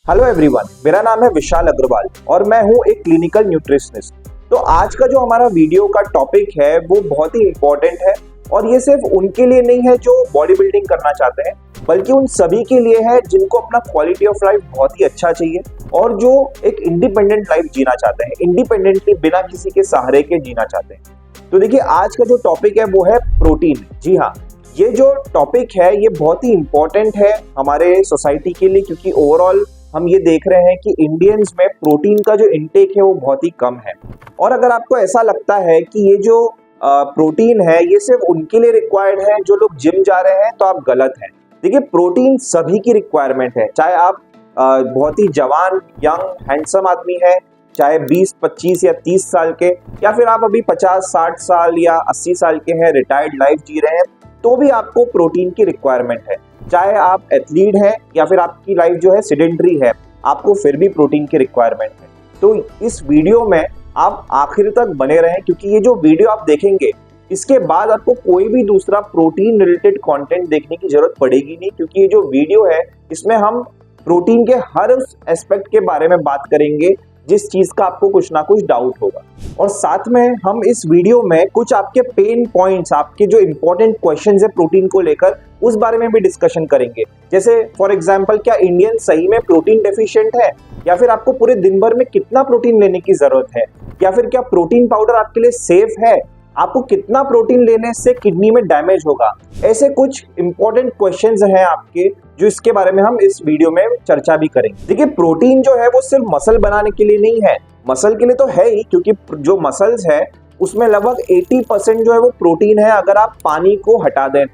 Hello everyone, मेरा नाम है विशाल अग्रवाल और मैं हूं एक क्लिनिकल न्यूट्रिशनिस्ट। तो आज का जो हमारा वीडियो का टॉपिक है वो बहुत ही इम्पोर्टेंट है और ये सिर्फ उनके लिए नहीं है जो बॉडी बिल्डिंग करना चाहते हैं, बल्कि उन सभी के लिए है जिनको अपना क्वालिटी ऑफ लाइफ बहुत ही अच्छा चाहिए और जो एक इंडिपेंडेंट लाइफ जीना चाहते हैं, इंडिपेंडेंटली बिना किसी के सहारे के जीना चाहते हैं। तो देखिए, आज का जो टॉपिक है वो है प्रोटीन। जी हाँ, ये जो टॉपिक है ये बहुत ही इम्पोर्टेंट है हमारे सोसाइटी के लिए, क्योंकि ओवरऑल हम ये देख रहे हैं कि इंडियंस में प्रोटीन का जो इंटेक है वो बहुत ही कम है। और अगर आपको ऐसा लगता है कि ये जो प्रोटीन है ये सिर्फ उनके लिए रिक्वायर्ड है जो लोग जिम जा रहे हैं, तो आप गलत हैं। देखिए, प्रोटीन सभी की रिक्वायरमेंट है, चाहे आप बहुत ही जवान यंग हैंडसम आदमी है, चाहे 20, 25 या 30 साल के, या फिर आप अभी 50, 60 साल या 80 साल के हैं, रिटायर्ड लाइफ जी रहे हैं, तो भी आपको प्रोटीन की रिक्वायरमेंट है। चाहे आप एथलीट हैं या फिर आपकी लाइफ जो है सेडेंटरी है, आपको फिर भी प्रोटीन की रिक्वायरमेंट है। तो इस वीडियो में आप आखिर तक बने रहें, क्योंकि ये जो वीडियो आप देखेंगे इसके बाद आपको कोई भी दूसरा प्रोटीन रिलेटेड कंटेंट देखने की जरूरत पड़ेगी नहीं, क्योंकि ये जो वीडियो है इसमें हम प्रोटीन के हर उस एस्पेक्ट के बारे में बात करेंगे जिस चीज का आपको कुछ ना कुछ डाउट होगा। और साथ में हम इस वीडियो में कुछ आपके पेन पॉइंट्स, आपके जो इंपॉर्टेंट क्वेश्चंस है प्रोटीन को लेकर, उस बारे में भी डिस्कशन करेंगे। जैसे फॉर एग्जांपल, क्या इंडियन सही में प्रोटीन डेफिशिएंट है, या फिर आपको पूरे दिन भर में कितना प्रोटीन लेने की जरूरत है, या फिर क्या प्रोटीन पाउडर आपके लिए सेफ है, आपको कितना प्रोटीन लेने से किडनी में डैमेज होगा। ऐसे कुछ इंपॉर्टेंट क्वेश्चंस हैं आपके, जो इसके बारे में हम इस वीडियो में चर्चा भी करेंगे। देखिए, प्रोटीन जो है वो सिर्फ मसल बनाने के लिए नहीं है, मसल के लिए तो है ही, क्योंकि जो मसल्स है उसमें लगभग 80% जो है वो प्रोटीन है, अगर आप पानी को हटा दें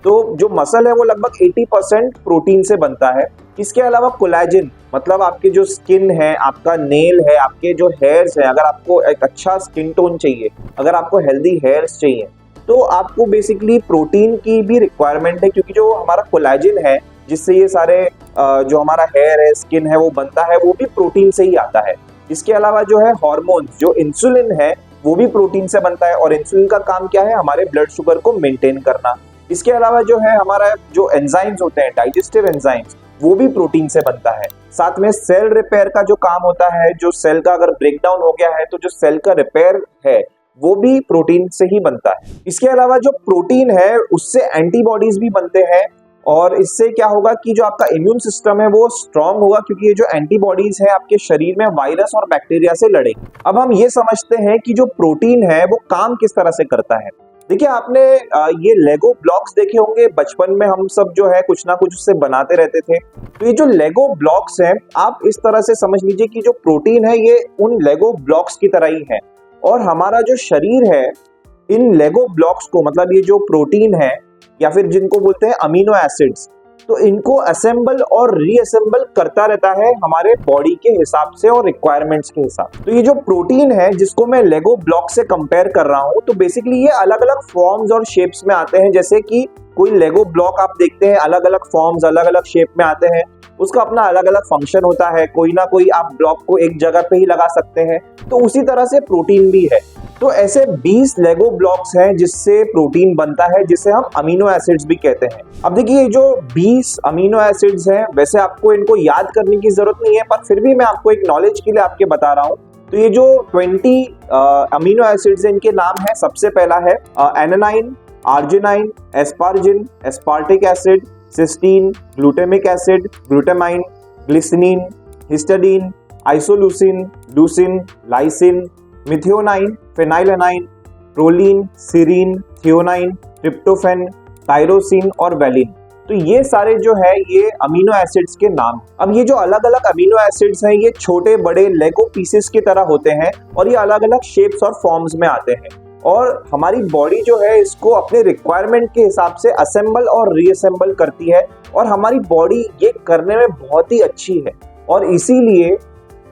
तो जो मसल है वो लगभग 80% प्रोटीन से बनता है। इसके अलावा कोलेजन, मतलब आपके जो स्किन है, आपका नेल है, आपके जो हेयर्स है, अगर आपको एक अच्छा स्किन टोन चाहिए, अगर आपको हेल्दी हेयर्स चाहिए, तो आपको बेसिकली प्रोटीन की भी रिक्वायरमेंट है, क्योंकि जो हमारा कोलेजन है जिससे ये सारे जो हमारा हेयर है, स्किन है वो बनता है, वो भी प्रोटीन से ही आता है। इसके अलावा जो है हार्मोन्स, जो इंसुलिन है वो भी प्रोटीन से बनता है, और इंसुलिन का काम क्या है, हमारे ब्लड शुगर को मेंटेन करना। इसके अलावा जो है हमारा जो एंजाइम्स होते हैं, डाइजेस्टिव एंजाइम्स, वो भी प्रोटीन से बनता है। साथ में सेल रिपेयर का जो काम होता है, जो सेल का अगर ब्रेकडाउन हो गया है तो जो सेल का रिपेयर है वो भी प्रोटीन से ही बनता है। इसके अलावा जो प्रोटीन है उससे एंटीबॉडीज भी बनते हैं, और इससे क्या होगा कि जो आपका इम्यून सिस्टम है वो स्ट्रांग होगा, क्योंकि ये जो एंटीबॉडीज है आपके शरीर में वायरस और बैक्टीरिया से लड़ेगी। अब हम ये समझते हैं कि जो प्रोटीन है वो काम किस तरह से करता है। देखिए, आपने ये लेगो ब्लॉक्स देखे होंगे, बचपन में हम सब जो है कुछ ना कुछ उससे बनाते रहते थे। तो ये जो लेगो ब्लॉक्स हैं, आप इस तरह से समझ लीजिए कि जो प्रोटीन है ये उन लेगो ब्लॉक्स की तरह ही है, और हमारा जो शरीर है इन लेगो ब्लॉक्स को, मतलब ये जो प्रोटीन है या फिर जिनको बोलते हैं अमीनो एसिड्स, तो इनको असेंबल और रीअसेंबल करता रहता है हमारे बॉडी के हिसाब से और रिक्वायरमेंट्स के हिसाब। तो ये जो प्रोटीन है जिसको मैं लेगो ब्लॉक से कंपेयर कर रहा हूँ, तो बेसिकली ये अलग अलग फॉर्म्स और शेप्स में आते हैं। जैसे कि कोई लेगो ब्लॉक आप देखते हैं, अलग अलग फॉर्म्स, अलग अलग शेप में आते हैं, उसका अपना अलग अलग फंक्शन होता है, कोई ना कोई आप ब्लॉक को एक जगह पे ही लगा सकते हैं। तो उसी तरह से प्रोटीन भी है। तो ऐसे 20 लेगो ब्लॉक्स हैं जिससे प्रोटीन बनता है, जिसे हम अमीनो एसिड्स भी कहते हैं। अब देखिए, ये जो 20 अमीनो एसिड्स हैं, वैसे आपको इनको याद करने की जरूरत नहीं है, पर फिर भी मैं आपको एक नॉलेज के लिए आपके बता रहा हूँ। तो ये जो 20 अमीनो एसिड्स हैं, इनके नाम है, सबसे पहला है alanine, arginine, asparagine, aspartic acid, cysteine, glutamic acid, glutamine, glycerine, histidine, isoleucine, leucine, lysine, methionine, phenylalanine, proline, serine, threonine, tryptophan, tyrosine और वैलिन। तो ये सारे जो है ये अमीनो एसिड्स के नाम। अब ये जो अलग अलग अमीनो एसिड्स हैं ये छोटे बड़े लेगो पीसेस की तरह होते हैं, और ये अलग अलग शेप्स और फॉर्म्स में आते हैं, और हमारी बॉडी जो है इसको अपने रिक्वायरमेंट के हिसाब से असेंबल और रीअसेंबल करती है, और हमारी बॉडी ये करने में बहुत ही अच्छी है, और इसीलिए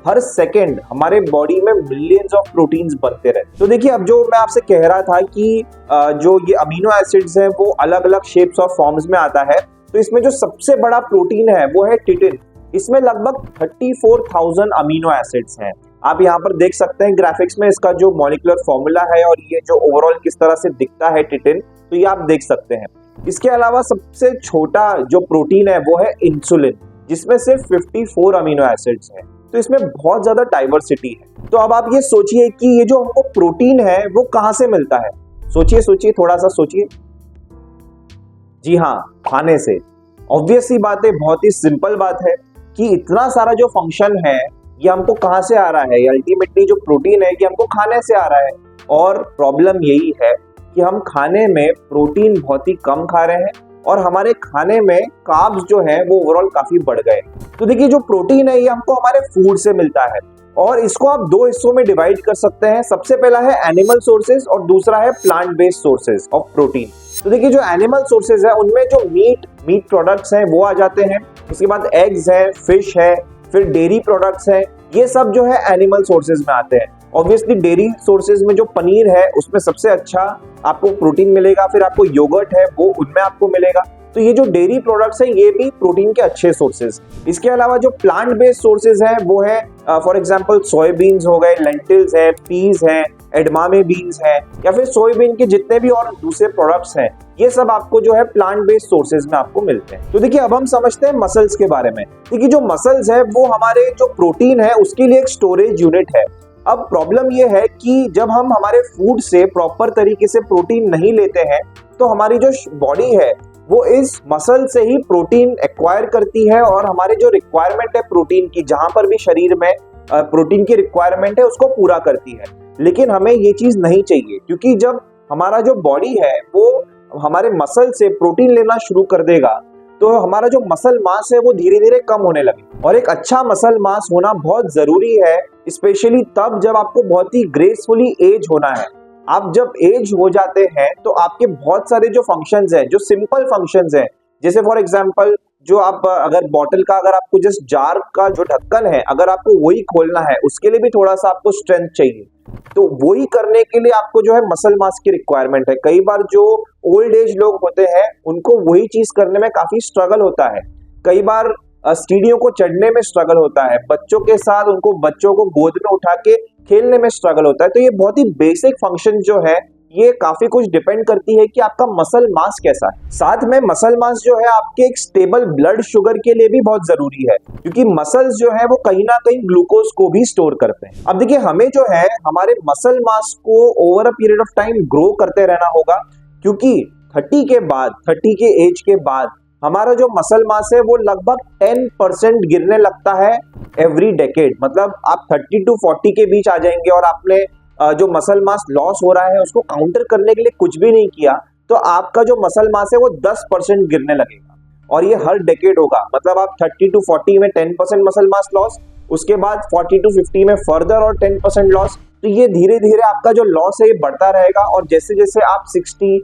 हर सेकेंड हमारे बॉडी में मिलियंस ऑफ प्रोटीन्स बनते रहते। तो देखिए, अब जो मैं आपसे कह रहा था कि जो ये अमीनो एसिड्स हैं वो अलग अलग शेप्स और फॉर्म्स में आता है, तो इसमें जो सबसे बड़ा प्रोटीन है वो है टिटिन। इसमें लगभग 34,000 अमीनो एसिड्स हैं। आप यहाँ पर देख सकते हैं ग्राफिक्स में इसका जो मॉलिक्यूलर फॉर्मूला है और ये जो ओवरऑल किस तरह से दिखता है टिटिन, तो ये आप देख सकते हैं। इसके अलावा सबसे छोटा जो प्रोटीन है वो है इंसुलिन। जिसमें सिर्फ 54 अमीनो एसिड्स हैं। तो इसमें बहुत ज्यादा डाइवर्सिटी है। तो अब आप ये सोचिए कि ये जो हमको प्रोटीन है वो कहां से मिलता है। सोचिए सोचिए, थोड़ा सा सोचिए। जी हाँ, खाने से। ऑब्वियस सी बात है, बहुत ही सिंपल बात है कि इतना सारा जो फंक्शन है ये हमको कहां से आ रहा है। अल्टीमेटली जो प्रोटीन है ये हमको खाने से आ रहा है। और प्रॉब्लम यही है कि हम खाने में प्रोटीन बहुत ही कम खा रहे हैं और हमारे खाने में कार्ब्स जो है वो ओवरऑल काफी बढ़ गए। तो देखिए, जो प्रोटीन है ये हमको हमारे फूड से मिलता है और इसको आप दो हिस्सों में डिवाइड कर सकते हैं। सबसे पहला है एनिमल सोर्सेज और दूसरा है plant based sources of protein. तो देखिए, जो एनिमल सोर्सेज है उनमें जो मीट प्रोडक्ट्स हैं वो आ जाते हैं। उसके बाद एग्स है, फिश है, फिर डेयरी प्रोडक्ट्स है, ये सब जो है एनिमल सोर्सेज में आते हैं। ऑब्वियसली डेयरी सोर्सेज में जो पनीर है उसमें सबसे अच्छा आपको प्रोटीन मिलेगा। फिर आपको योगर्ट है वो उनमें आपको मिलेगा। तो ये जो डेयरी प्रोडक्ट्स हैं ये भी प्रोटीन के अच्छे सोर्सेज। इसके अलावा जो प्लांट बेस्ड सोर्सेज हैं वो है फॉर एग्जांपल सोयाबीन्स हो गए, लेंटिल्स है, पीज है, एडमामे बीन्स है, या फिर सोयाबीन के जितने भी और दूसरे प्रोडक्ट्स हैं, ये सब आपको जो है प्लांट बेस्ड सोर्सेज में आपको मिलते हैं। तो देखिए, अब हम समझते हैं मसल्स के बारे में। देखिए, जो मसल्स है वो हमारे जो प्रोटीन है उसके लिए एक स्टोरेज यूनिट है। अब प्रॉब्लम ये है कि जब हम हमारे फूड से प्रॉपर तरीके से प्रोटीन नहीं लेते हैं तो हमारी जो बॉडी है वो इस मसल से ही प्रोटीन एक्वायर करती है और हमारे जो रिक्वायरमेंट है प्रोटीन की, जहां पर भी शरीर में प्रोटीन की रिक्वायरमेंट है उसको पूरा करती है। लेकिन हमें ये चीज नहीं चाहिए, क्योंकि जब हमारा जो बॉडी है वो हमारे मसल से प्रोटीन लेना शुरू कर देगा तो हमारा जो मसल मास है वो धीरे धीरे कम होने लगे। और एक अच्छा मसल मास होना बहुत जरूरी है, स्पेशली तब जब आपको बहुत ही ग्रेसफुली एज होना है। आप जब एज हो जाते हैं तो आपके बहुत सारे जो फंक्शंस हैं, जो सिंपल फंक्शंस हैं, जैसे फॉर एग्जांपल जो आप अगर बॉटल का, अगर आपको जस्ट जार का जो ढक्कन है अगर आपको वही खोलना है, उसके लिए भी थोड़ा सा आपको स्ट्रेंथ चाहिए। तो वही करने के लिए आपको जो है मसल मास की रिक्वायरमेंट है। कई बार जो ओल्ड एज लोग होते हैं उनको वही चीज करने में काफी स्ट्रगल होता है। कई बार सीढ़ियों को चढ़ने में स्ट्रगल होता है, बच्चों के साथ उनको बच्चों को गोद में उठा के खेलने में स्ट्रगल होता है। तो ये बहुत ही बेसिक फंक्शन जो है ये काफी कुछ डिपेंड करती है कि आपका मसल मास कैसा है। साथ में मसल मास जो है आपके एक स्टेबल ब्लड शुगर के लिए भी बहुत जरूरी है, क्योंकि मसल्स जो है वो कहीं ना कहीं ग्लूकोज को भी स्टोर करते हैं। अब देखिए, हमें जो है हमारे मसल मास को over a period of time grow करते रहना होगा, क्योंकि 30 के एज के बाद हमारा जो मसल मास है वो लगभग 10% गिरने लगता है एवरी डेकेड। मतलब आप 30 to 40 के बीच आ जाएंगे और आपने जो मसल मास लॉस हो रहा है उसको काउंटर करने के लिए कुछ भी नहीं किया तो आपका जो मसल मास है वो 10% गिरने लगेगा। और ये हर डेकेड होगा। मतलब आप 30 to 40 में 10% मसल मास लॉस, उसके बाद 40 to 50 में फर्दर और 10% लॉस। तो ये धीरे धीरे आपका जो लॉस है ये बढ़ता रहेगा और जैसे जैसे आप 60,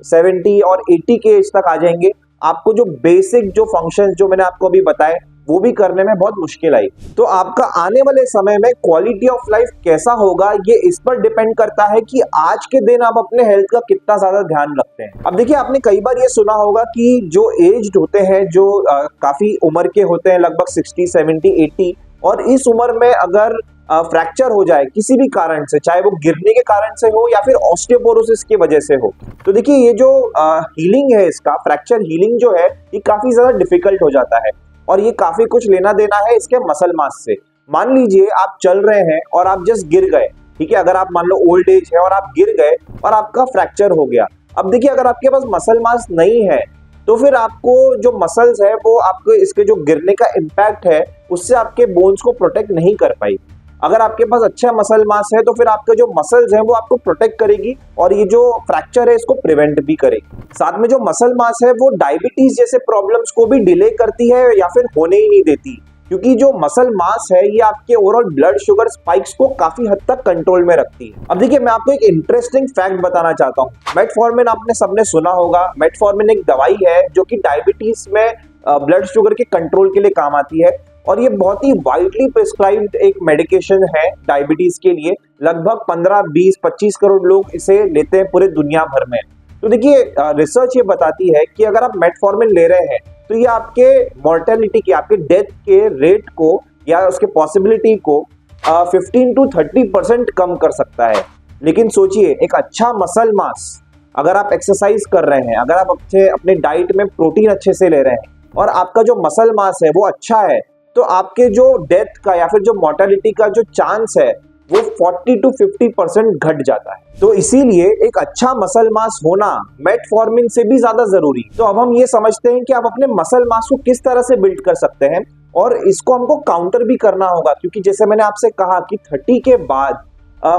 70 और 80 के एज तक आ जाएंगे, आपको जो बेसिक जो फंक्शंस जो मैंने आपको अभी बताए वो भी करने में बहुत मुश्किल आई। तो आपका आने वाले समय में क्वालिटी ऑफ लाइफ कैसा होगा ये इस पर डिपेंड करता है कि आज के दिन आप अपने हेल्थ का कितना ज्यादा ध्यान रखते हैं। अब देखिए, आपने कई बार ये सुना होगा कि जो एज्ड होते हैं, जो काफी उम्र के होते हैं, लगभग 60, 70, 80, और इस उम्र में अगर फ्रैक्चर हो जाए किसी भी कारण से, चाहे वो गिरने के कारण से हो या फिर ऑस्टियोपोरोसिस की वजह से हो, तो देखिए ये जो हीलिंग है, इसका फ्रैक्चर हीलिंग जो है ये काफी ज्यादा डिफिकल्ट हो जाता है और ये काफी कुछ लेना देना है इसके मसल मास से। मान लीजिए आप चल रहे हैं और आप जस्ट गिर गए, ठीक है, अगर आप मान लो ओल्ड एज है और आप गिर गए और आपका फ्रैक्चर हो गया। अब देखिए, अगर आपके पास मसल मास नहीं है तो फिर आपको जो मसल्स है वो आपको इसके जो गिरने का इम्पैक्ट है उससे आपके बोन्स को प्रोटेक्ट नहीं कर पाई। अगर आपके पास अच्छा मसल मास है तो फिर आपके जो मसल्स हैं वो आपको प्रोटेक्ट करेगी और ये जो फ्रैक्चर है इसको प्रिवेंट भी करेगी। साथ में जो मसल मास है वो डायबिटीज जैसे प्रॉब्लम्स को भी डिले करती है या फिर होने ही नहीं देती, क्योंकि जो मसल मास है ये आपके ओवरऑल ब्लड शुगर स्पाइक्स को काफी हद तक कंट्रोल में रखती है। अब देखिए, मैं आपको एक इंटरेस्टिंग फैक्ट बताना चाहता हूँ। मेटफॉर्मिन आपने सबने सुना होगा। मेटफॉर्मिन एक दवाई है जो कि डायबिटीज में ब्लड शुगर के कंट्रोल के लिए काम आती है और ये बहुत ही वाइडली प्रिस्क्राइब्ड एक मेडिकेशन है डायबिटीज के लिए। लगभग 15, 20, 25 करोड़ लोग इसे लेते हैं पूरे दुनिया भर में। तो देखिए, रिसर्च ये बताती है कि अगर आप मेटफॉर्मिन ले रहे हैं तो ये आपके मॉर्टेलिटी की, आपके डेथ के रेट को या उसके पॉसिबिलिटी को 15 to 30% कम कर सकता है। लेकिन सोचिए, एक अच्छा मसल मास, अगर आप एक्सरसाइज कर रहे हैं, अगर आप अपने डाइट में प्रोटीन अच्छे से ले रहे हैं, और आपका जो मसल मास है वो अच्छा है, तो आपके जो डेथ का या फिर जो मोर्टेलिटी का जो चांस है वो 40 to 50% घट जाता है। तो इसीलिए एक अच्छा मसल मास होना मेटफॉर्मिन से भी ज्यादा जरूरी। तो अब हम ये समझते हैं कि आप अपने मसल मास को किस तरह से बिल्ड कर सकते हैं, और इसको हमको काउंटर भी करना होगा, क्योंकि जैसे मैंने आपसे कहा कि 30 के बाद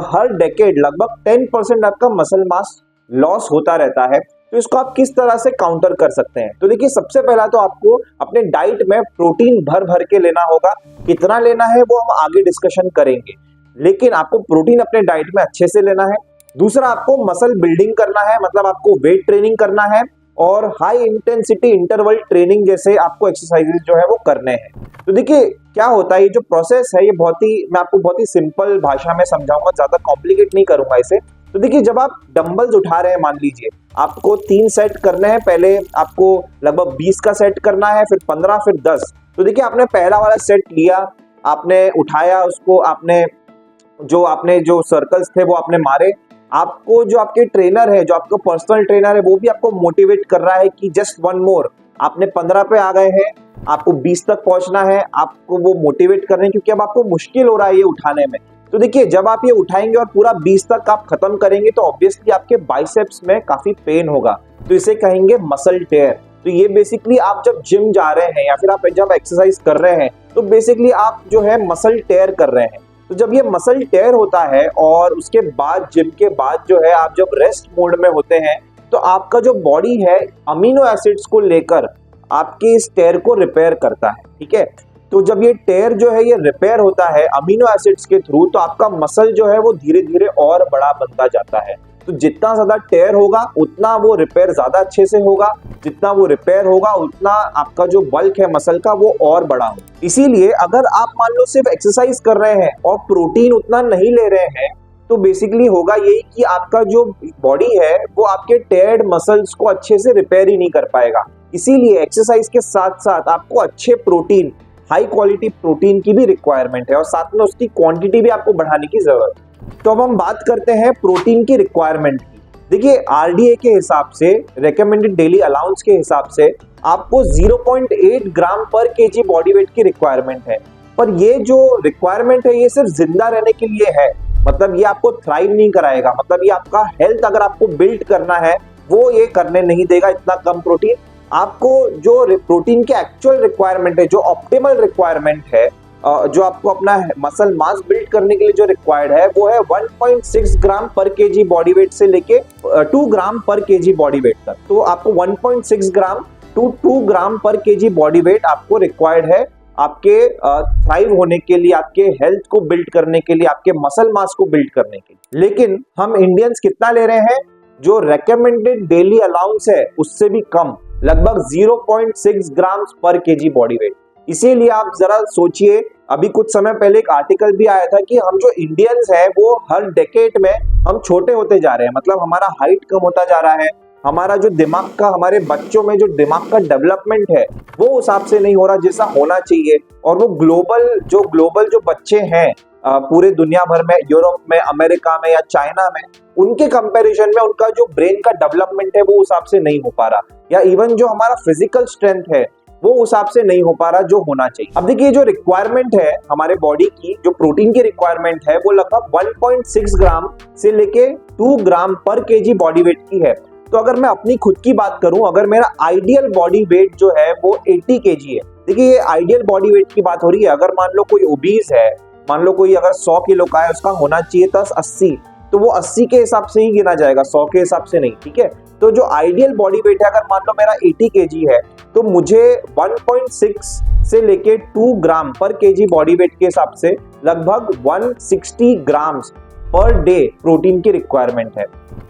हर डेकेड लगभग 10% आपका मसल मास लॉस होता रहता है। तो इसको आप किस तरह से काउंटर कर सकते हैं? तो देखिए, सबसे पहला तो आपको अपने डाइट में प्रोटीन भर भर के लेना होगा। कितना लेना है वो हम आगे डिस्कशन करेंगे, लेकिन आपको प्रोटीन अपने डाइट में अच्छे से लेना है। दूसरा, आपको मसल बिल्डिंग करना है, मतलब आपको वेट ट्रेनिंग करना है और हाई इंटेंसिटी इंटरवल ट्रेनिंग जैसे आपको एक्सरसाइजेस जो है वो करने हैं। तो देखिए क्या होता है, ये जो प्रोसेस है ये मैं आपको बहुत ही सिंपल भाषा में समझाऊंगा, ज्यादा कॉम्प्लिकेट नहीं करूंगा इसे। तो देखिए, जब आप डंबल्स उठा रहे हैं, मान लीजिए आपको 3 सेट करने हैं, पहले आपको लगभग 20 का सेट करना है, फिर 15, फिर 10। तो देखिए, आपने पहला वाला सेट लिया, आपने उठाया उसको, आपने जो सर्कल्स थे वो आपने मारे। आपको जो आपके ट्रेनर है, जो आपका पर्सनल ट्रेनर है, वो भी आपको मोटिवेट कर रहा है कि जस्ट वन मोर। आपने 15 पे आ गए हैं, आपको 20 तक पहुंचना है, आपको वो मोटिवेट कर रहे हैं क्योंकि अब आपको मुश्किल हो रहा है ये उठाने में। तो देखिए, जब आप ये उठाएंगे और पूरा 20 तक आप खत्म करेंगे तो ऑब्वियसली आपके बाइसेप्स में काफी पेन होगा, तो इसे कहेंगे मसल टेयर। तो ये बेसिकली आप जब जिम जा रहे हैं या फिर आप जब एक्सरसाइज कर रहे हैं तो बेसिकली आप जो है मसल टेयर कर रहे हैं। तो जब ये मसल टेयर होता है और उसके बाद जिम के बाद जो है आप जब रेस्ट मोड में होते हैं, तो आपका जो बॉडी है अमीनो एसिड्स को लेकर आपके इस टेयर को रिपेयर करता है। ठीक है, तो जब ये टेयर जो है ये रिपेयर होता है अमीनो एसिड्स के थ्रू, तो आपका मसल जो है वो धीरे धीरे और बड़ा बनता जाता है। तो जितना ज्यादा टेयर होगा उतना वो रिपेयर ज्यादा अच्छे से होगा, जितना वो रिपेयर होगा उतना आपका जो बल्क है मसल का वो और बड़ा हो। इसीलिए अगर आप मान लो सिर्फ एक्सरसाइज कर रहे हैं और प्रोटीन उतना नहीं ले रहे हैं, तो बेसिकली होगा यही कि आपका जो बॉडी है वो आपके टेयर्ड मसल्स को अच्छे से रिपेयर ही नहीं कर पाएगा। इसीलिए एक्सरसाइज के साथ साथ आपको अच्छे प्रोटीन, हाई क्वालिटी प्रोटीन की भी रिक्वायरमेंट है और साथ में उसकी क्वांटिटी भी आपको बढ़ाने की जरूरत है। तो अब हम बात करते हैं प्रोटीन की रिक्वायरमेंट की। देखिए, आरडीए के हिसाब से, रेकमेंडेड डेली अलाउंस के हिसाब से आपको 0.8 ग्राम पर केजी बॉडी वेट की रिक्वायरमेंट है। पर ये जो रिक्वायरमेंट है ये सिर्फ जिंदा रहने के लिए है, मतलब ये आपको थ्राइव नहीं कराएगा, मतलब ये आपका हेल्थ अगर आपको बिल्ड करना है वो ये करने नहीं देगा इतना कम प्रोटीन। आपको जो प्रोटीन की एक्चुअल रिक्वायरमेंट है, जो ऑप्टिमल रिक्वायरमेंट है, जो आपको अपना मसल मास बिल्ड करने के लिए जो रिक्वायर्ड है वो है 1.6 ग्राम पर केजी बॉडी वेट से लेके 2 ग्राम पर केजी बॉडी वेट तक। तो आपको 1.6 ग्राम टू 2 ग्राम पर केजी बॉडी वेट आपको रिक्वायर्ड है आपके थ्राइव होने के लिए, आपके हेल्थ को बिल्ड करने के लिए, आपके मसल मास को बिल्ड करने के लिए। लेकिन हम इंडियंस कितना ले रहे हैं? जो रेकमेंडेड डेली अलाउंस है उससे भी कम, लगभग 0.6 ग्राम पर केजी बॉडी वेट। इसीलिए आप जरा सोचिए, अभी कुछ समय पहले एक आर्टिकल भी आया था कि हम जो इंडियंस हैं वो हर डेकेड में हम छोटे होते जा रहे हैं, मतलब हमारा हाइट कम होता जा रहा है, हमारा जो दिमाग का, हमारे बच्चों में जो दिमाग का डेवलपमेंट है वो उस हिसाब से नहीं हो रहा जैसा होना चाहिए। और वो ग्लोबल जो बच्चे हैं पूरे दुनिया भर में, यूरोप में, अमेरिका में या चाइना में, उनके कंपैरिजन में उनका जो ब्रेन का डेवलपमेंट है वो उस हिसाब से नहीं हो पा रहा, या इवन जो हमारा फिजिकल स्ट्रेंथ है वो उस हिसाब से नहीं हो पा रहा जो होना चाहिए। अब देखिए, जो रिक्वायरमेंट है हमारे बॉडी की, जो प्रोटीन की रिक्वायरमेंट है वो लगभग 1.6 ग्राम से लेके 2 ग्राम पर केजी बॉडी वेट की है। तो अगर मैं अपनी खुद की बात करूं, अगर मेरा आइडियल बॉडी वेट जो है वो 80 केजी है। देखिए, ये आइडियल बॉडी वेट की बात हो रही है। अगर मान लो कोई ओबीज है, मान लो कोई अगर 100 किलो का है, उसका होना चाहिए था 80, तो वो 80 के हिसाब से ही गिना जाएगा, 100 के हिसाब से नहीं। ठीक है, तो जो आइडियल बॉडी वेट है, अगर मान लो मेरा 80 केजी है, तो मुझे 1.6 से लेके 2 ग्राम पर केजी बॉडी वेट के हिसाब से लगभग 160 ग्राम्स पर डे प्रोटीन की रिक्वायरमेंट है।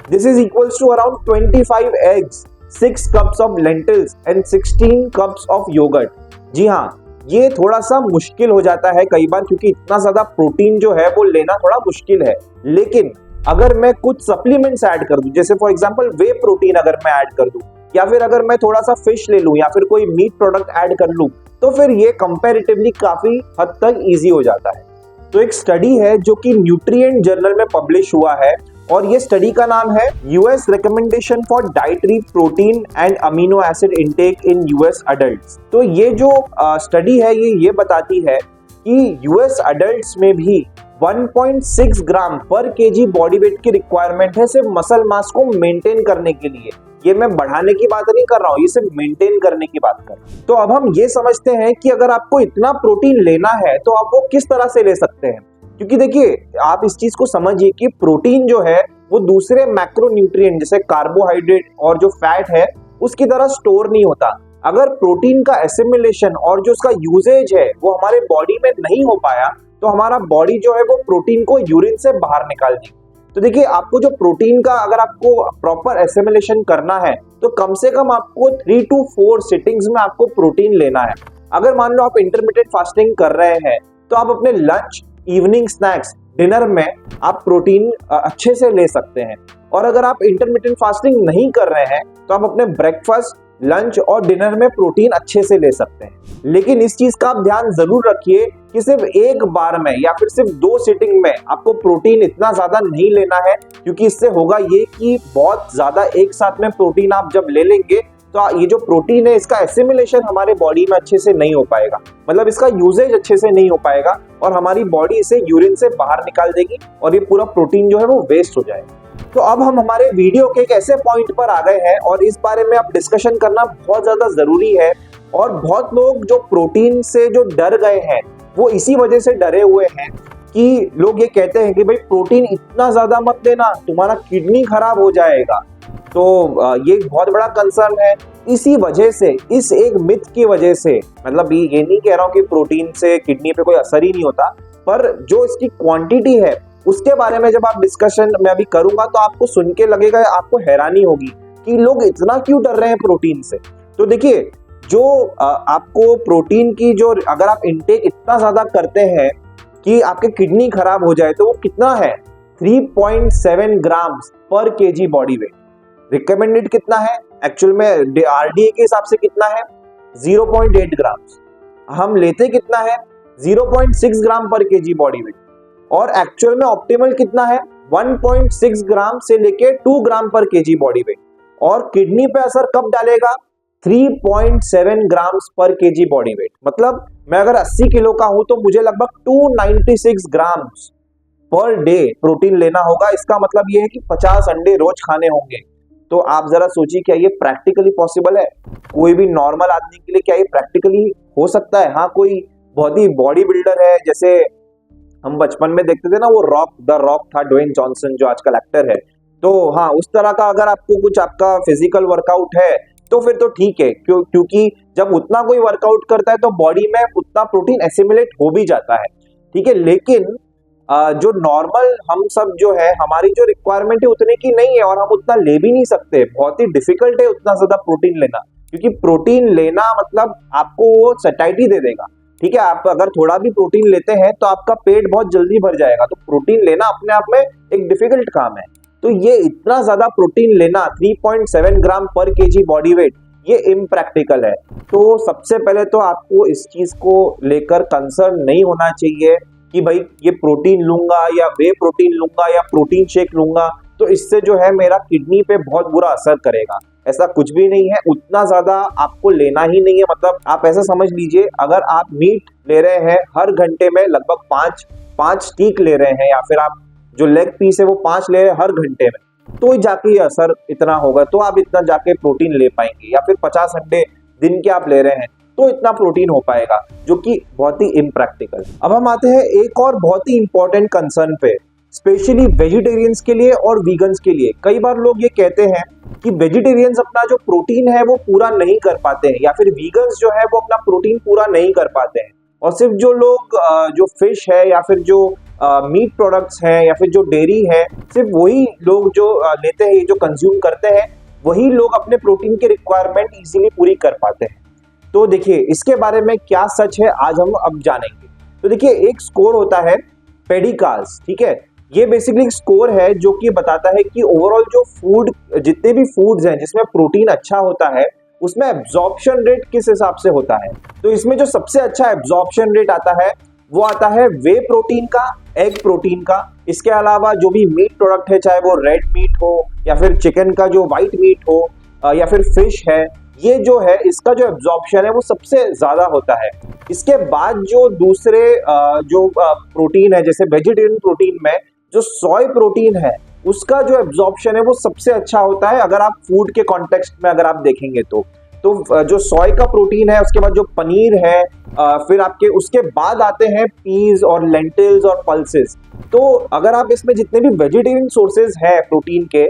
This is equals to around 25 eggs, 6 cups of lentils and 16 cups of yoghurt. जी हाँ, ये थोड़ा सा मुश्किल हो जाता है कई बार, क्योंकि इतना ज्यादा प्रोटीन जो है वो लेना थोड़ा मुश्किल है। लेकिन अगर मैं कुछ सप्लीमेंट्स ऐड कर दूं, जैसे फॉर एग्जांपल वे प्रोटीन अगर मैं ऐड कर दूं, या फिर अगर मैं थोड़ा सा फिश ले लूं, या फिर कोई मीट प्रोडक्ट ऐड कर लूं, तो फिर ये कंपैरेटिवली काफी हद तक इजी हो जाता है। तो एक स्टडी है जो कि न्यूट्रिएंट जर्नल में पब्लिश हुआ है, और ये स्टडी का नाम है US recommendation for dietary protein and amino acid intake in US adults. तो ये जो स्टडी है ये बताती है कि यूएस अडल्ट्स में भी 1.6 ग्राम पर केजी बॉडी वेट की रिक्वायरमेंट है सिर्फ मसल मास को मेंटेन करने के लिए। ये मैं बढ़ाने की बात नहीं कर रहा हूँ, ये सिर्फ मेंटेन करने की बात कर रहा हूँ। तो अब हम ये समझते हैं कि अगर आपको इतना प्रोटीन लेना है तो आप वो किस तरह से ले सकते हैं। क्योंकि देखिए, आप इस चीज को समझिए कि प्रोटीन जो है वो दूसरे मैक्रोन्यूट्रिएंट जैसे कार्बोहाइड्रेट और जो फैट है उसकी तरह स्टोर नहीं होता। अगर प्रोटीन का एसिमिलेशन और जो उसका यूजेज है वो हमारे बॉडी में नहीं हो पाया तो हमारा बॉडी जो है वो प्रोटीन को यूरिन से बाहर निकाल देगी। तो देखिए, आपको जो प्रोटीन का अगर आपको प्रॉपर एसिमिलेशन करना है तो कम से कम आपको 3 to 4 सिटिंग्स में आपको प्रोटीन लेना है। अगर मान लो आप इंटरमिटेंट फास्टिंग कर रहे हैं तो आप अपने लंच, इवनिंग स्नैक्स, डिनर में आप प्रोटीन अच्छे से ले सकते हैं। और अगर आप इंटरमिटेंट फास्टिंग नहीं कर रहे हैं तो आप अपने ब्रेकफास्ट, लंच और डिनर में प्रोटीन अच्छे से ले सकते हैं। लेकिन इस चीज का आप ध्यान जरूर रखिए कि सिर्फ एक बार में या फिर सिर्फ 2 सिटिंग में आपको प्रोटीन इतना ज्यादा नहीं लेना है, क्योंकि इससे होगा ये कि बहुत ज्यादा एक साथ में प्रोटीन आप जब ले लेंगे तो ये जो प्रोटीन है इसका एसिमिलेशन हमारे बॉडी में अच्छे से नहीं हो पाएगा, मतलब इसका यूजेज अच्छे से नहीं हो पाएगा और हमारी बॉडी इसे यूरिन से बाहर निकाल देगी और ये पूरा प्रोटीन जो है वो वेस्ट हो जाएगा। तो अब हम हमारे वीडियो के एक ऐसे पॉइंट पर आ गए हैं और इस बारे में अब डिस्कशन करना बहुत ज्यादा जरूरी है। और बहुत लोग जो प्रोटीन से जो डर गए हैं वो इसी वजह से डरे हुए हैं कि लोग ये कहते हैं कि भाई प्रोटीन इतना ज्यादा मत लेना, तुम्हारा किडनी खराब हो जाएगा। तो ये बहुत बड़ा कंसर्न है। इसी वजह से, इस एक मिथ की वजह से, मतलब ये नहीं कह रहा हूँ कि प्रोटीन से किडनी पे कोई असर ही नहीं होता, पर जो इसकी क्वांटिटी है उसके बारे में जब आप डिस्कशन में अभी करूंगा तो आपको सुन के लगेगा, आपको हैरानी होगी कि लोग इतना क्यों डर रहे हैं प्रोटीन से। तो देखिए, जो आपको प्रोटीन की जो अगर आप इनटेक इतना ज्यादा करते हैं कि आपके किडनी खराब हो जाए तो वो कितना है, 3.7 ग्राम पर केजी बॉडी वेट। रिकमेंडेड कितना है एक्चुअल में आरडीए के हिसाब से कितना है, 0.8 ग्राम। हम लेते कितना है, 0.6 ग्राम पर केजी बॉडी वेट। और एक्चुअल में ऑप्टिमल कितना है, 1.6 ग्राम से लेके 2 ग्राम पर केजी बॉडी वेट। और किडनी पे असर कब डालेगा, 3.7 ग्राम पर केजी बॉडी वेट। मतलब मैं अगर 80 किलो का हूं तो मुझे लगभग 296 ग्राम पर डे प्रोटीन लेना होगा। इसका मतलब ये है कि 50 अंडे रोज खाने होंगे। तो आप जरा सोचिए, क्या ये प्रैक्टिकली पॉसिबल है? कोई भी नॉर्मल आदमी के लिए क्या ये प्रैक्टिकली हो सकता है? हाँ, कोई बहुत ही बॉडी बिल्डर है, जैसे हम बचपन में देखते थे ना, वो द रॉक था, ड्वेन जॉनसन जो आजकल एक्टर है। तो हाँ, उस तरह का अगर आपको कुछ आपका फिजिकल वर्कआउट है तो फिर तो ठीक है, क्योंकि जब उतना कोई वर्कआउट करता है तो बॉडी में उतना प्रोटीन एसिमिलेट हो भी जाता है, ठीक है। लेकिन जो नॉर्मल हम सब जो है, हमारी जो रिक्वायरमेंट है उतने की नहीं है और हम उतना ले भी नहीं सकते। बहुत ही डिफिकल्ट है उतना ज्यादा प्रोटीन लेना, क्योंकि प्रोटीन लेना मतलब आपको वो सैटिस्फैक्शन दे देगा, ठीक है। आप अगर थोड़ा भी प्रोटीन लेते हैं तो आपका पेट बहुत जल्दी भर जाएगा। तो प्रोटीन लेना अपने आप में एक डिफिकल्ट काम है। तो ये इतना ज्यादा प्रोटीन लेना, 3.7 ग्राम पर केजी बॉडी वेट, ये इम्प्रैक्टिकल है। तो सबसे पहले तो आपको इस चीज को लेकर कंसर्न नहीं होना चाहिए कि भाई ये प्रोटीन लूंगा या वे प्रोटीन लूंगा या प्रोटीन शेक लूंगा तो इससे जो है मेरा किडनी पे बहुत बुरा असर करेगा। ऐसा कुछ भी नहीं है, उतना ज्यादा आपको लेना ही नहीं है। मतलब आप ऐसा समझ लीजिए, अगर आप मीट ले रहे हैं हर घंटे में लगभग 5 स्टीक ले रहे हैं, या फिर आप जो लेग पीस है वो 5 ले रहे हैं हर घंटे में, तो जाके असर इतना होगा, तो आप इतना जाके प्रोटीन ले पाएंगे। या फिर 50 अंडे दिन के आप ले रहे हैं तो इतना प्रोटीन हो पाएगा, जो कि बहुत ही इम्प्रैक्टिकल। अब हम आते हैं एक और बहुत ही इंपॉर्टेंट कंसर्न पे, स्पेशली वेजिटेरियंस के लिए और वीगन्स के लिए। कई बार लोग ये कहते हैं कि वेजिटेरियंस अपना जो प्रोटीन है वो पूरा नहीं कर पाते हैं, या फिर वीगन्स जो है वो अपना प्रोटीन पूरा नहीं कर पाते हैं। और सिर्फ जो लोग जो फिश है या फिर जो मीट प्रोडक्ट्स हैं या फिर जो डेयरी है, सिर्फ वही लोग जो लेते हैं, जो कंज्यूम करते हैं, वही लोग अपने प्रोटीन की रिक्वायरमेंट इजीली पूरी कर पाते हैं। तो देखिए, इसके बारे में क्या सच है आज हम अब जानेंगे। तो देखिए, एक स्कोर होता है पेडिकास, ठीक है। ये बेसिकली स्कोर है जो कि बताता है कि ओवरऑल जो फूड, जितने भी फूड्स हैं जिसमें प्रोटीन अच्छा होता है, उसमें एब्जॉर्प्शन रेट किस हिसाब से होता है। तो इसमें जो सबसे अच्छा एब्जॉर्प्शन रेट आता है वो आता है वे प्रोटीन का, एग प्रोटीन का इसके अलावा जो भी मीट प्रोडक्ट है, चाहे वो रेड मीट हो या फिर चिकन का जो व्हाइट मीट हो या फिर फिश है, ये जो है इसका जो एब्जॉर्प्शन है वो सबसे ज्यादा होता है। इसके बाद जो दूसरे जो प्रोटीन है, जैसे वेजिटेरियन प्रोटीन में जो सोय प्रोटीन है उसका जो एब्जॉर्प्शन है वो सबसे अच्छा होता है, अगर आप फूड के कॉन्टेक्स्ट में अगर आप देखेंगे तो जो सोय का प्रोटीन है, उसके बाद जो पनीर है, फिर आपके उसके बाद आते हैं पीज और लेंटिल्स और पल्सेस। तो अगर आप इसमें जितने भी वेजिटेरियन सोर्सेज है प्रोटीन के,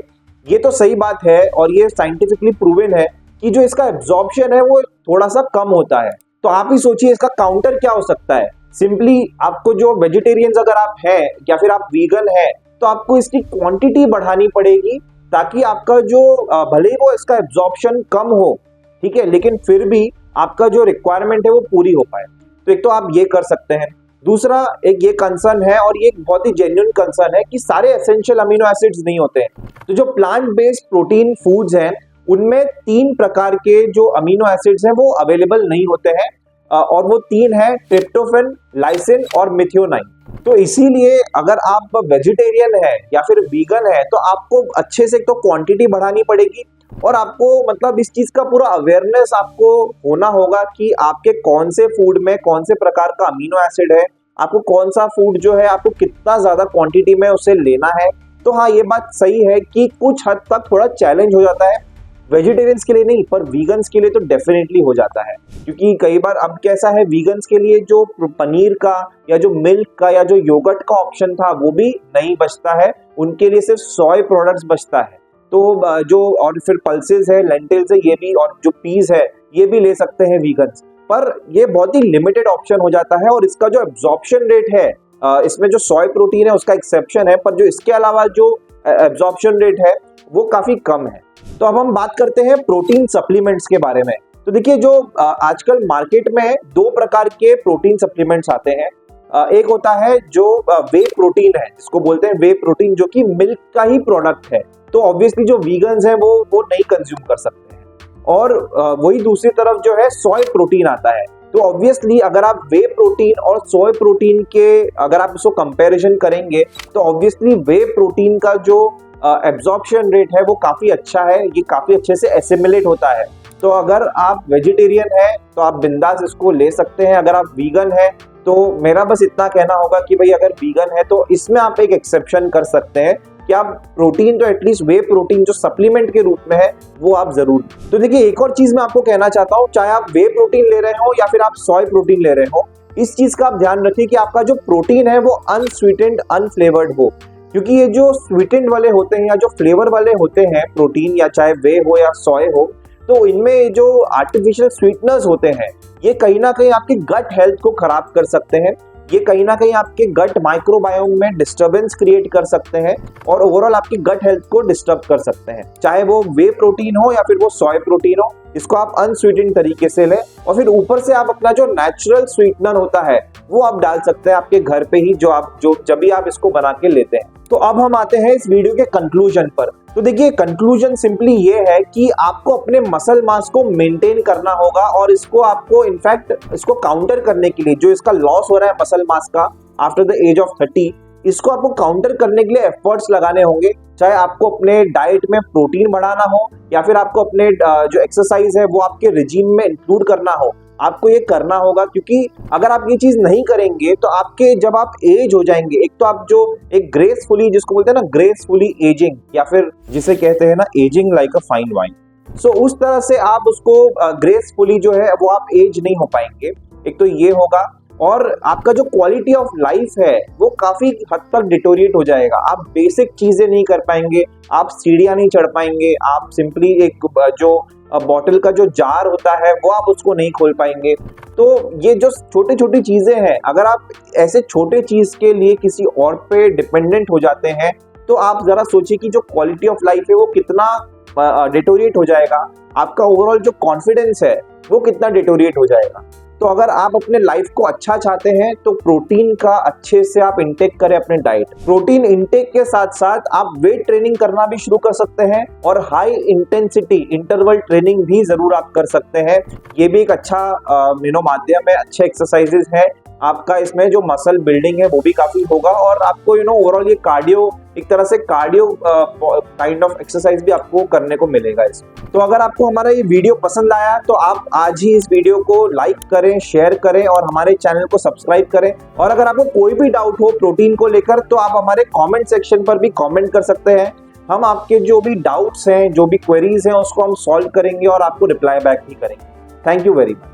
ये तो सही बात है और ये साइंटिफिकली प्रूवन है कि जो इसका एब्जॉर्प्शन है वो थोड़ा सा कम होता है। तो आप ही सोचिए इसका काउंटर क्या हो सकता है। सिंपली आपको जो वेजिटेरियंस अगर आप हैं या फिर आप वीगन हैं तो आपको इसकी क्वांटिटी बढ़ानी पड़ेगी, ताकि आपका जो भले ही वो इसका एब्जॉर्प्शन कम हो, ठीक है, लेकिन फिर भी आपका जो रिक्वायरमेंट है वो पूरी हो पाए। तो एक तो आप ये कर सकते हैं। दूसरा एक ये कंसर्न है, और ये एक बहुत ही जेन्युइन कंसर्न है, कि सारे एसेंशियल अमीनो एसिड्स नहीं होते हैं। तो जो प्लांट बेस्ड प्रोटीन फूड्स हैं उनमें 3 प्रकार के जो अमीनो एसिड्स हैं वो अवेलेबल नहीं होते हैं, और वो 3 है ट्रिप्टोफैन, लाइसिन और मिथियोनाइन। तो इसीलिए अगर आप वेजिटेरियन है या फिर वीगन है तो आपको अच्छे से तो क्वांटिटी बढ़ानी पड़ेगी, और आपको मतलब इस चीज का पूरा अवेयरनेस आपको होना होगा कि आपके कौन से फूड में कौन से प्रकार का अमीनो एसिड है, आपको कौन सा फूड जो है आपको कितना ज्यादा क्वांटिटी में उसे लेना है। तो हाँ, ये बात सही है कि कुछ हद तक थोड़ा चैलेंज हो जाता है, वेजिटेरियंस के लिए नहीं पर वीगन्स के लिए तो डेफिनेटली हो जाता है। क्योंकि कई बार अब कैसा है, वीगन्स के लिए जो पनीर का या जो मिल्क का या जो योगर्ट का ऑप्शन था वो भी नहीं बचता है, उनके लिए सिर्फ सोय प्रोडक्ट्स बचता है। तो जो और फिर पल्सेस है, लेंटिल्स है, ये भी, और जो पीस है ये भी ले सकते हैं वीगन्स, पर ये बहुत ही लिमिटेड ऑप्शन हो जाता है। और इसका जो एब्जॉर्प्शन रेट है, इसमें जो सोय प्रोटीन है उसका एक्सेप्शन है, पर जो इसके अलावा जो एब्जॉर्प्शन रेट है वो काफी कम है। तो अब हम बात करते हैं प्रोटीन सप्लीमेंट्स के बारे में। तो देखिए, जो आजकल मार्केट में 2 प्रकार के प्रोटीन सप्लीमेंट्स आते हैं। एक होता है जो वे प्रोटीन है, जिसको बोलते हैं वे प्रोटीन, जो कि मिल्क का ही प्रोडक्ट है। तो ऑब्वियसली जो वीगन्स हैं वो नहीं कंज्यूम कर सकते हैं। और वही दूसरी तरफ जो है सोय प्रोटीन आता है। तो ऑब्वियसली अगर आप वे प्रोटीन और सोय प्रोटीन के अगर आप इसको कंपैरिजन करेंगे तो ऑब्वियसली वे प्रोटीन का जो एब्जॉर्प्शन रेट है वो काफी अच्छा है, ये काफी अच्छे से एसिमिलेट होता है। तो अगर आप वेजिटेरियन हैं तो आप बिंदास इसको ले सकते हैं। अगर आप वीगन हैं तो मेरा बस इतना कहना होगा कि भाई अगर वीगन है तो इसमें आप एक एक्सेप्शन कर सकते हैं कि आप प्रोटीन तो एटलीस्ट वे प्रोटीन जो सप्लीमेंट के रूप में है वो आप जरूर। तो देखिए, एक और चीज मैं आपको कहना चाहता हूँ, चाहे आप वे प्रोटीन ले रहे हो या फिर आप सोय प्रोटीन ले रहे हो, इस चीज का आप ध्यान रखिए कि आपका जो प्रोटीन है वो अनस्वीटेंड अनफ्लेवर्ड हो। क्योंकि ये जो स्वीटेंड वाले होते हैं या जो फ्लेवर वाले होते हैं प्रोटीन, या चाहे वे हो या सोय हो, तो इनमें जो आर्टिफिशियल स्वीटनर्स होते हैं ये कहीं ना कहीं आपकी गट हेल्थ को खराब कर सकते हैं। ये कहीं ना कहीं आपके गट माइक्रोबायोम में डिस्टरबेंस क्रिएट कर सकते हैं और ओवरऑल आपकी गट हेल्थ को डिस्टर्ब कर सकते हैं। चाहे वो वे प्रोटीन हो या फिर वो सोय प्रोटीन हो, इसको आप अनस्वीटेंड तरीके से लें, और फिर ऊपर से आप अपना जो नेचुरल स्वीटनर होता है वो आप डाल सकते हैं आपके घर पे ही, जो जब भी आप इसको बना के लेते हैं। तो अब हम आते हैं इस वीडियो के कंक्लूजन पर। तो देखिए, कंक्लूजन सिंपली ये है कि आपको अपने मसल मास को मेंटेन करना होगा, और इसको आपको इनफैक्ट इसको काउंटर करने के लिए जो इसका लॉस हो रहा है मसल मास का आफ्टर द एज ऑफ 30, इसको आपको काउंटर करने के लिए एफर्ट्स लगाने होंगे। चाहे आपको अपने डाइट में प्रोटीन बढ़ाना हो या फिर आपको अपने जो एक्सरसाइज है वो आपके रिजीम में इंक्लूड करना हो, आपको ये करना होगा। क्योंकि अगर आप ये चीज नहीं करेंगे तो आपके जब आप एज हो जाएंगे, एक तो आप जो एक ग्रेसफुली, जिसको बोलते हैं ना ग्रेसफुली एजिंग, या फिर जिसे कहते हैं ना ageing like a fine wine, so उस तरह से आप उसको ग्रेसफुली जो है वो आप एज नहीं हो पाएंगे। एक तो ये होगा, और आपका जो क्वालिटी ऑफ लाइफ है वो काफी हद तक डिटोरिएट हो जाएगा। आप बेसिक चीजें नहीं कर पाएंगे, आप सीढ़ियां नहीं चढ़ पाएंगे, आप सिंपली एक जो बॉटल का जो जार होता है वो आप उसको नहीं खोल पाएंगे। तो ये जो छोटी छोटी चीजें हैं, अगर आप ऐसे छोटे चीज के लिए किसी और पे डिपेंडेंट हो जाते हैं तो आप जरा सोचिए कि जो क्वालिटी ऑफ लाइफ है वो कितना डिटोरिएट हो जाएगा, आपका ओवरऑल जो कॉन्फिडेंस है वो कितना डिटोरिएट हो जाएगा। तो अगर आप अपने लाइफ को अच्छा चाहते हैं तो प्रोटीन का अच्छे से आप इंटेक करें अपने डाइट। प्रोटीन इंटेक के साथ साथ आप वेट ट्रेनिंग करना भी शुरू कर सकते हैं, और हाई इंटेंसिटी इंटरवल ट्रेनिंग भी जरूर आप कर सकते हैं। ये भी एक अच्छा माध्यम है, अच्छे एक्सरसाइजेज है आपका इसमें जो मसल बिल्डिंग है वो भी काफी होगा और आपको ओवरऑल ये कार्डियो, एक तरह से कार्डियो काइंड ऑफ एक्सरसाइज भी आपको करने को मिलेगा इसमें। तो अगर आपको हमारा ये वीडियो पसंद आया तो आप आज ही इस वीडियो को लाइक करें, शेयर करें और हमारे चैनल को सब्सक्राइब करें। और अगर आपको कोई भी डाउट हो प्रोटीन को लेकर तो आप हमारे कमेंट सेक्शन पर भी कमेंट कर सकते हैं। हम आपके जो भी डाउट्स हैं, जो भी क्वेरीज हैं, उसको हम सॉल्व करेंगे और आपको रिप्लाई बैक भी करेंगे। Thank you very much.